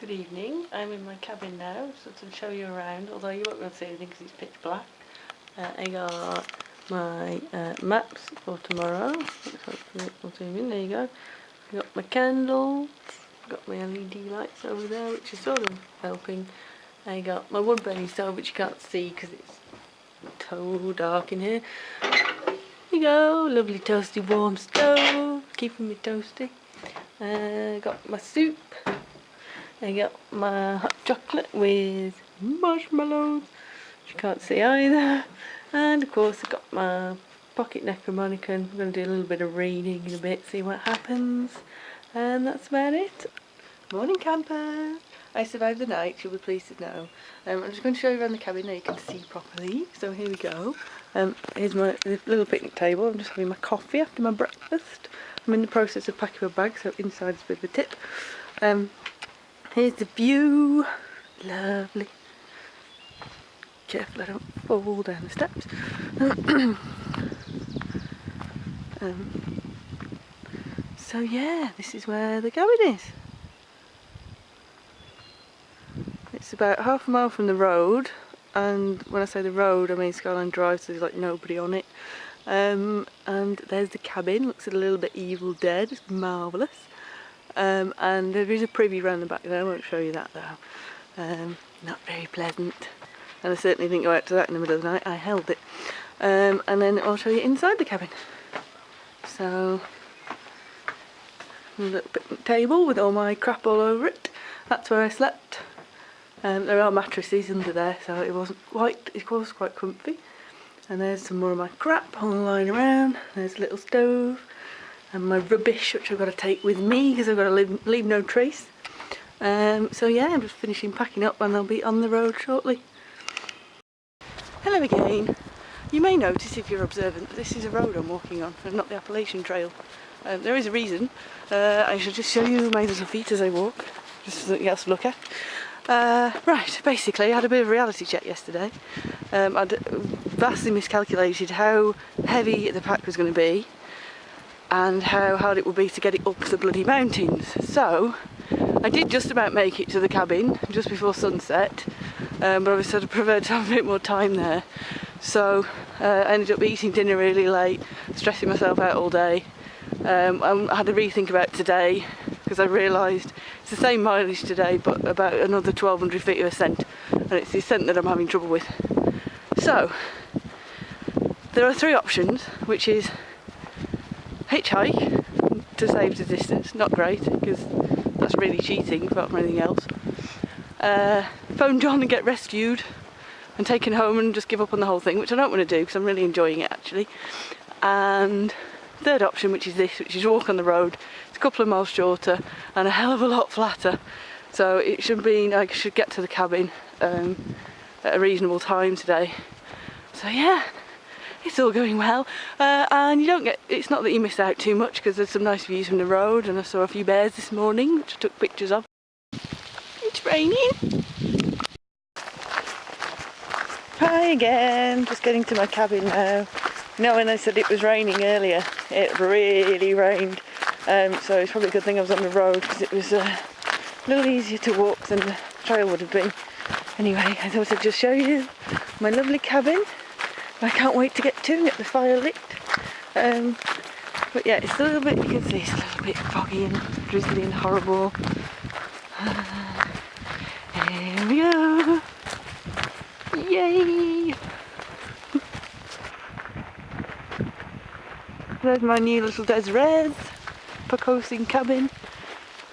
Good evening. I'm in my cabin now, so to show you around, although you won't be able to see anything because it's pitch black. I got my maps for tomorrow. Hopefully I'll zoom in. There you go. I got my candles, got my LED lights over there, which is sort of helping. I got my wood burning stove, which you can't see because it's so dark in here. There you go, lovely toasty warm stove, keeping me toasty. Got my soup. I got my hot chocolate with marshmallows, which you can't see either. And of course I got my pocket necromonicon. I'm going to do a little bit of reading in a bit, see what happens. And that's about it. Morning campers! I survived the night, you'll be pleased to know. I'm just going to show you around the cabin now you can see properly. So here we go. Here's my little picnic table. I'm just having my coffee after my breakfast. I'm in the process of packing my bag, so inside is a bit of a tip. Here's the view. Lovely. Careful I don't fall down the steps. So yeah, this is where the cabin is. It's about half a mile from the road, and when I say the road I mean Skyline Drive, so there's like nobody on it. And there's the cabin, looks a little bit Evil Dead, it's marvellous. And there is a privy round the back there, I won't show you that though. Not very pleasant, and I certainly didn't go out to that in the middle of the night, I held it. And then I'll show you inside the cabin. So, a little picnic table with all my crap all over it, that's where I slept. There are mattresses under there, so it was quite comfy. And there's some more of my crap all lying around. There's a little stove and my rubbish, which I've got to take with me because I've got to leave no trace. So yeah, I'm just finishing packing up and I'll be on the road shortly. Hello again. You may notice if you're observant that this is a road I'm walking on and not the Appalachian Trail. There is a reason. I shall just show you my little feet as I walk, just so that you else to look at. Right, basically I had a bit of a reality check yesterday. I'd vastly miscalculated how heavy the pack was going to be and how hard it would be to get it up the bloody mountains. So I did just about make it to the cabin just before sunset, but obviously I'd preferred to have a bit more time there. So I ended up eating dinner really late, stressing myself out all day. I had to rethink about today because I realised it's the same mileage today but about another 1200 feet of ascent, and it's the ascent that I'm having trouble with. So there are three options, which is hitchhike to save the distance, not great because that's really cheating apart from anything else. Phone John and get rescued and taken home and just give up on the whole thing, which I don't want to do because I'm really enjoying it actually. And third option, which is this, which is walk on the road. It's a couple of miles shorter and a hell of a lot flatter, so it should mean I should get to the cabin at a reasonable time today. So yeah, it's all going well, and it's not that you miss out too much because there's some nice views from the road, and I saw a few bears this morning which I took pictures of. It's raining. Hi again, just getting to my cabin now. No, when I said it was raining earlier, it really rained, so it's probably a good thing I was on the road because it was a little easier to walk than the trail would have been. Anyway, I thought I'd just show you my lovely cabin. I can't wait to get to and get the fire lit. But yeah, it's a little bit, you can see it's a little bit foggy and drizzly and horrible. Here we go! Yay! There's my new little Desres percosing cabin.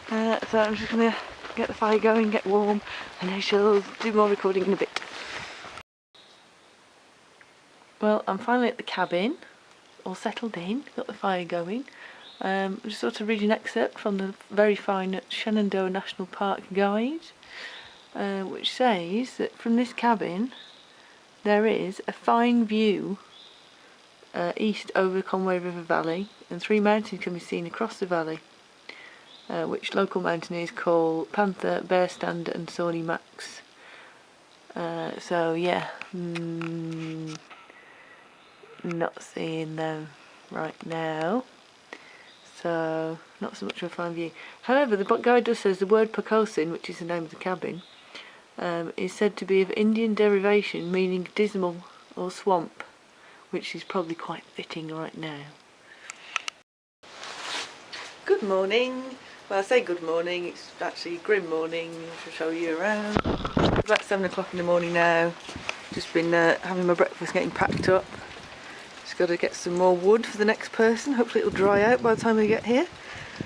So I'm just going to get the fire going, get warm, and I shall do more recording in a bit. Well, I'm finally at the cabin, all settled in, got the fire going. I'm just sort of reading an excerpt from the very fine Shenandoah National Park guide, which says that from this cabin there is a fine view east over Conway River Valley, and 3 mountains can be seen across the valley, which local mountaineers call Panther, Bear Stand and Sawney Max. So yeah, not seeing them right now, so not so much of a fine view. However, the guide does says the word Pocosin, which is the name of the cabin, is said to be of Indian derivation, meaning dismal or swamp, which is probably quite fitting right now. Good morning. Well, I say good morning, it's actually grim morning. I'll show you around. It's about 7 o'clock in the morning now. Just been having my breakfast, getting packed up. Just got to get some more wood for the next person. Hopefully it'll dry out by the time we get here.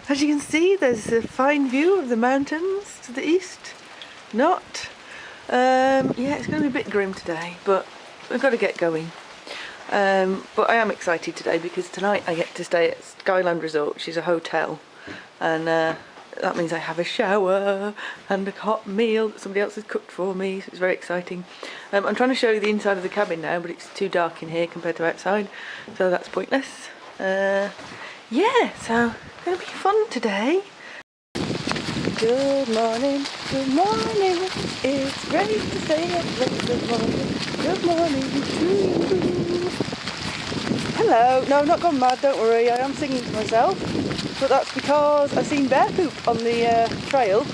As you can see, there's a fine view of the mountains to the east. Not. Yeah, it's going to be a bit grim today, but we've got to get going. But I am excited today because tonight I get to stay at Skyland Resort, which is a hotel, and that means I have a shower and a hot meal that somebody else has cooked for me, so it's very exciting. I'm trying to show you the inside of the cabin now, but it's too dark in here compared to outside, so that's pointless. Yeah, so it's going to be fun today. Good morning, it's ready to stay up late. Good morning to you. Hello, no, not gone mad, don't worry, I am singing to myself, but that's because I've seen bear poop on the trail,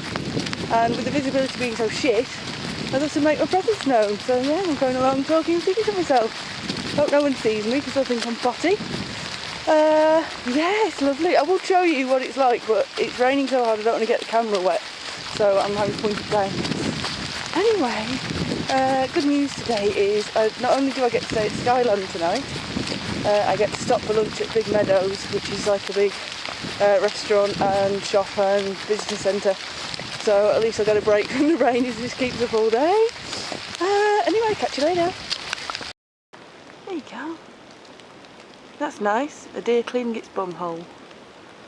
and with the visibility being so shit, I thought to make my presence known, so yeah, I'm going along talking and singing to myself. Hope no one sees me because they'll think I'm potty. Yeah, it's lovely. I will show you what it's like, but it's raining so hard I don't want to get the camera wet, so I'm having to point it down. Anyway, good news today is not only do I get to stay at Skyland tonight, I get to stop for lunch at Big Meadows, which is like a big restaurant and shop and visitor centre, so at least I got a break from the rain as this keeps up all day. Anyway, catch you later. There you go. That's nice, a deer cleaning its bum hole.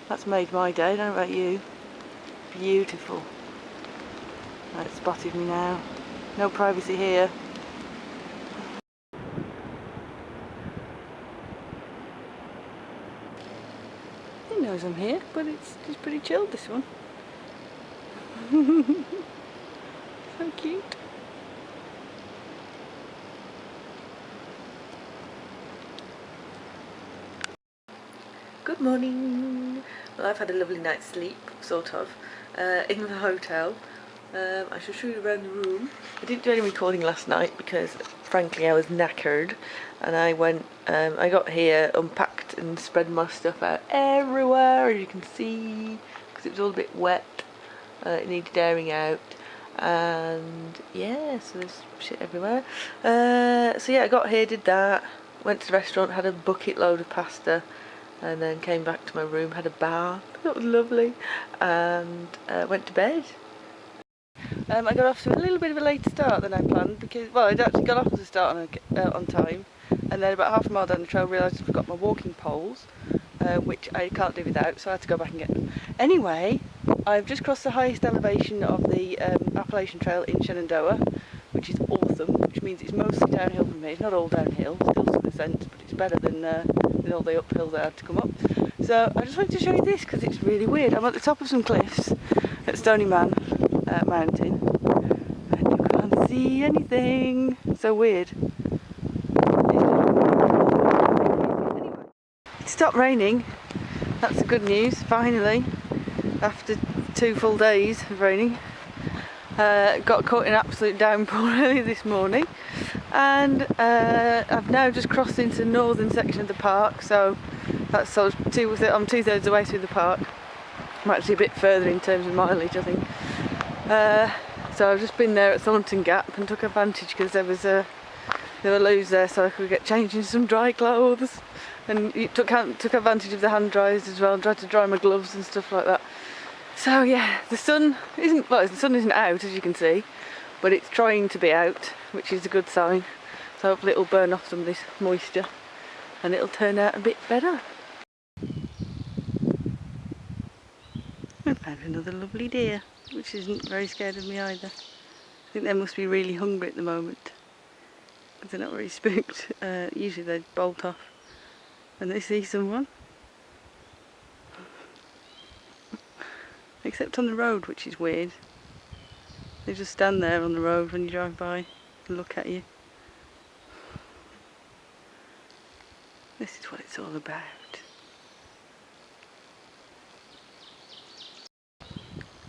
That's made my day, I don't know about you. Beautiful. Right, it's spotted me now. No privacy here. He knows I'm here, but it's pretty chilled, this one. So cute. Good morning. Well, I've had a lovely night's sleep, sort of, in the hotel. I shall show you around the room. I didn't do any recording last night because, frankly, I was knackered, and I got here, unpacked and spread my stuff out everywhere, as you can see, because it was all a bit wet. It needed airing out, and yeah, so there's shit everywhere. So yeah, I got here, did that, went to the restaurant, had a bucket load of pasta, and then came back to my room, had a bath, that was lovely, and went to bed. I got off to a little bit of a later start than I planned because, well, I'd actually got off to start on time, and then about half a mile down the trail realised I'd forgot my walking poles, which I can't do without, so I had to go back and get them. Anyway, I've just crossed the highest elevation of the Appalachian Trail in Shenandoah, which is awesome, which means it's mostly downhill from here. It's not all downhill, still some ascent, but it's better than all the uphills I had to come up. So I just wanted to show you this because it's really weird. I'm at the top of some cliffs at Stony Man Mountain, and you can't see anything. So weird. Anyway, it stopped raining. That's the good news, finally, after 2 full days of raining. Got caught in an absolute downpour early this morning, and I've now just crossed into the northern section of the park, so that's sort of I'm 2/3 of the way through the park. I'm actually a bit further in terms of mileage, I think. So I've just been there at Thornton Gap and took advantage because there were loos there, so I could get changed into some dry clothes, and took advantage of the hand dryers as well, and tried to dry my gloves and stuff like that. So yeah, the sun isn't out, as you can see, but it's trying to be out, which is a good sign. So hopefully it'll burn off some of this moisture and it'll turn out a bit better. I found another lovely deer, which isn't very scared of me either. I think they must be really hungry at the moment, because they're not very spooked. Usually they bolt off when they see someone. Except on the road, which is weird. They just stand there on the road when you drive by and look at you. This is what it's all about.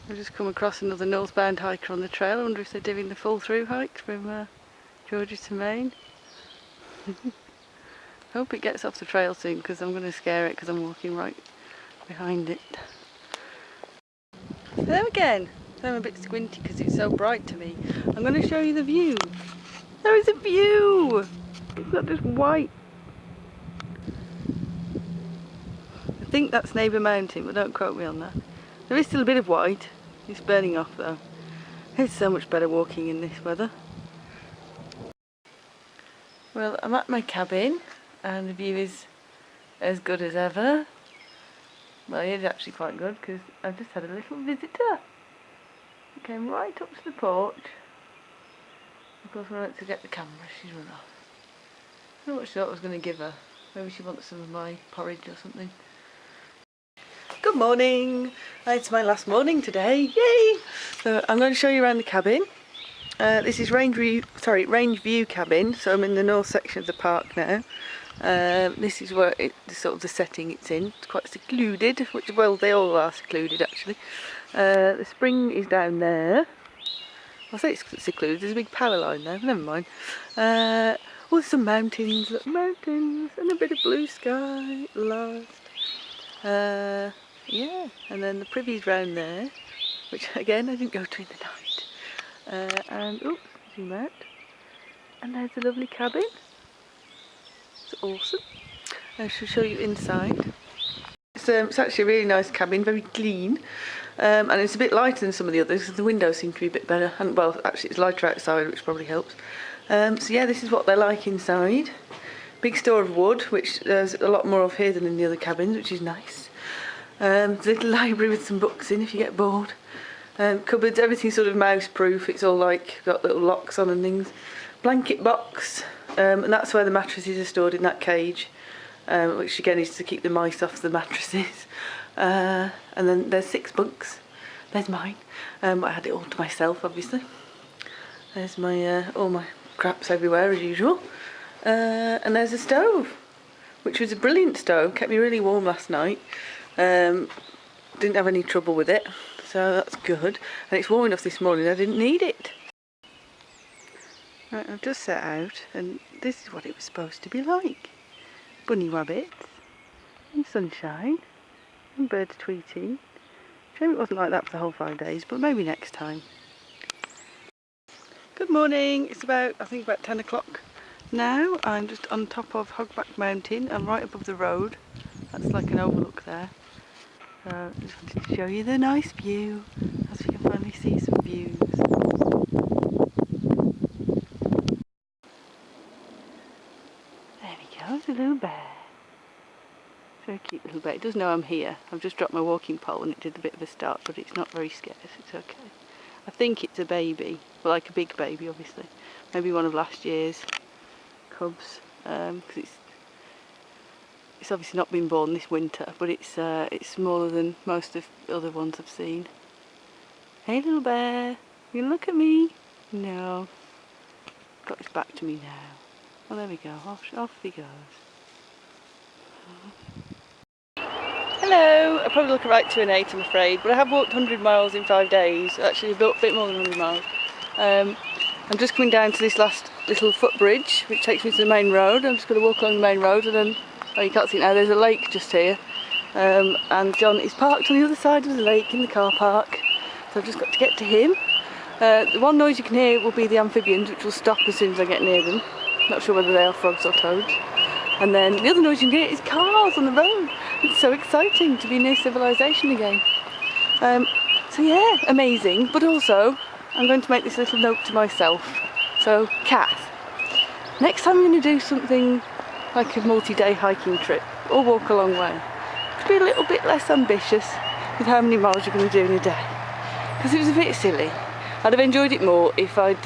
I've just come across another northbound hiker on the trail. I wonder if they're doing the full through hike from Georgia to Maine. Hope it gets off the trail soon because I'm going to scare it because I'm walking right behind it. Hello again. I'm a bit squinty because it's so bright to me. I'm going to show you the view. There is a view! It's not just white. I think that's Neighbour Mountain, but don't quote me on that. There is still a bit of white. It's burning off though. It's so much better walking in this weather. Well, I'm at my cabin and the view is as good as ever. Well, it is actually quite good because I've just had a little visitor. She came right up to the porch. Of course, when I went to get the camera, she's run off. I don't know what she thought I was going to give her. Maybe she wants some of my porridge or something. Good morning! It's my last morning today, yay! So I'm going to show you around the cabin. This is Range View cabin, so I'm in the north section of the park now. This is where sort of the setting it's in. It's quite secluded, which, well, they all are secluded actually. The spring is down there. I'll say it's secluded, there's a big power line there, but never mind. Oh, some mountains, look, mountains, and a bit of blue sky at last. Yeah, and then the privy's round there, which again I didn't go to in the night. And oh, zoom out, and there's a lovely cabin. It's awesome. I shall show you inside. It's actually a really nice cabin, very clean, and it's a bit lighter than some of the others because the windows seem to be a bit better. And well, actually it's lighter outside, which probably helps. So yeah, this is what they're like inside. Big store of wood, which there's a lot more of here than in the other cabins, which is nice. There's a little library with some books in if you get bored. Cupboards, everything's sort of mouse proof. It's all like got little locks on and things. Blanket box, and that's where the mattresses are stored, in that cage, which again is to keep the mice off the mattresses. And then there's 6 bunks. There's mine. I had it all to myself, obviously. There's my all my craps everywhere as usual. And there's a stove, which was a brilliant stove. Kept me really warm last night. Didn't have any trouble with it, so that's good. And it's warm enough this morning, I didn't need it. Right, I've just set out, and this is what it was supposed to be like. Bunny rabbits, and sunshine, and birds tweeting. Shame it wasn't like that for the whole 5 days, but maybe next time. Good morning, it's about, I think about 10 o'clock now. I'm just on top of Hogback Mountain. I'm right above the road. That's like an overlook there. So I just wanted to show you the nice view, as we can finally see some views. There we go, there's a little bear. Very cute little bear. It does know I'm here. I've just dropped my walking pole and it did a bit of a start, but it's not very scared, it's okay. I think it's a baby, well, like a big baby obviously. Maybe one of last year's cubs, because it's obviously not been born this winter, but it's smaller than most of the other ones I've seen. Hey little bear, you gonna look at me? No. Got his back to me now. Well, there we go, off he goes. Hello, I probably look right to an 8 I'm afraid, but I have walked 100 miles in 5 days, actually a bit more than 100 miles. I'm just coming down to this last little footbridge, which takes me to the main road. I'm just going to walk along the main road and then, oh, you can't see it now, there's a lake just here. And John is parked on the other side of the lake in the car park, so I've just got to get to him. The one noise you can hear will be the amphibians, which will stop as soon as I get near them. Not sure whether they are frogs or toads. And then the other noise you can hear is cars on the road. It's so exciting to be near civilization again. So yeah, amazing, but also I'm going to make this little note to myself. So, Kath, next time I'm going to do something like a multi-day hiking trip or walk a long way, to be a little bit less ambitious with how many miles you're going to do in a day, because it was a bit silly. I'd have enjoyed it more if I'd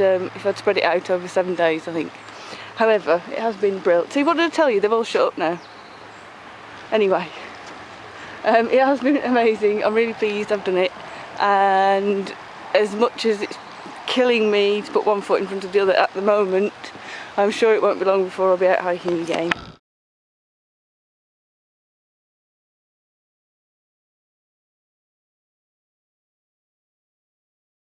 spread it out over 7 days, I think. However, it has been brilliant. See, what did I tell you? They've all shut up now. Anyway, it has been amazing. I'm really pleased I've done it, and as much as it's killing me to put one foot in front of the other at the moment, I'm sure it won't be long before I'll be out hiking again.